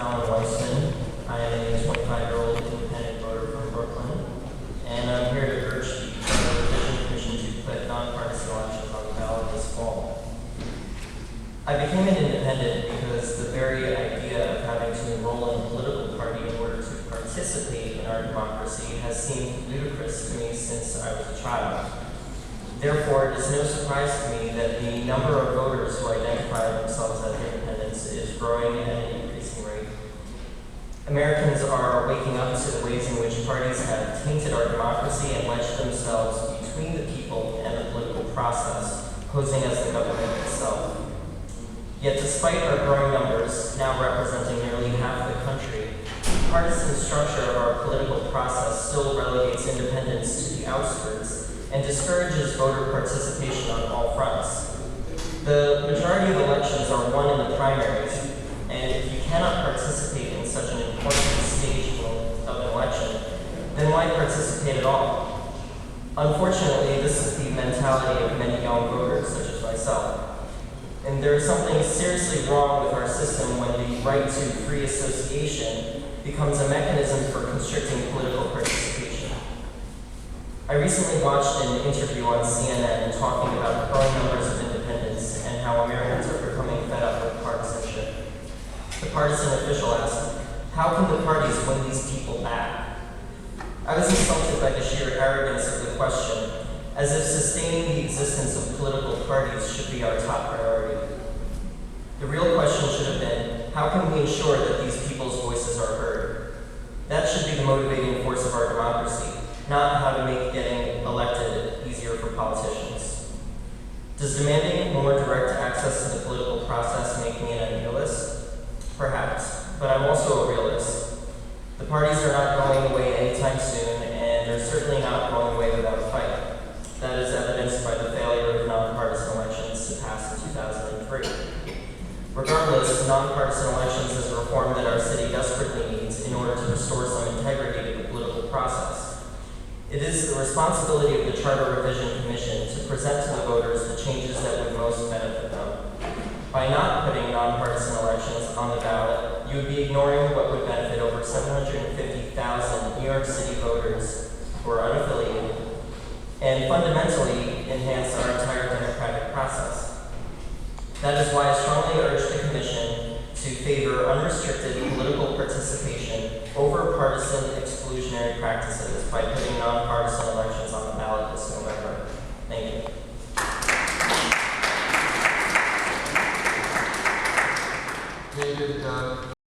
Weissman. I am a 25-year-old independent voter from Brooklyn, and I'm here to urge the Federal Revision Commission to put nonpartisan elections on the ballot this fall. I became an independent because the very idea of having to enroll in a political party in order to participate in our democracy has seemed ludicrous to me since I was a child. Therefore, it is no surprise to me that the number of voters who identify themselves as independents is growing at an increasing rate. Americans are waking up to the ways in which parties have tainted our democracy and wedged themselves between the people and the political process, posing as the government itself. Yet despite our growing numbers, now representing nearly half the country, the partisan structure of our political process still relegates independents to the outskirts and discourages voter participation on all fronts. The majority of elections are won in the primaries, and if you cannot participate in such an important stage of an election, then why participate at all? Unfortunately, this is the mentality of many young voters, such as myself. And there is something seriously wrong with our system when the right to free association becomes a mechanism for constricting political participation. I recently watched an interview on CNN talking about the growing numbers of independents and how Americans are becoming fed up with partisanship. The partisan official asked, "How can the parties win these people back?" I was insulted by the sheer arrogance of the question, as if sustaining the existence of political parties should be our top priority. The real question should have been, how can we ensure that these people's voices are heard? That should be the motivating force of our democracy, not how to make getting elected easier for politicians. Does demanding more direct access to the political process make me an idealist? Perhaps, but I'm also a realist. The parties are not going away anytime soon, and they're certainly not going away without a fight. That is evidenced by the failure of nonpartisan elections to pass in 2003. Regardless, nonpartisan elections is a reform that our city desperately needs in order to restore some integrity to the political process. It is the responsibility of the Charter Revision Commission to present to the voters the changes that would most benefit them. By not putting nonpartisan elections on the ballot, you would be ignoring what would benefit over 750,000 New York City voters who are unaffiliated and fundamentally enhance our entire democratic process. That is why I strongly urge the Commission to favor unrestricted political participation over partisan exclusionary practices by putting nonpartisan elections on the ballot this November. Thank you. David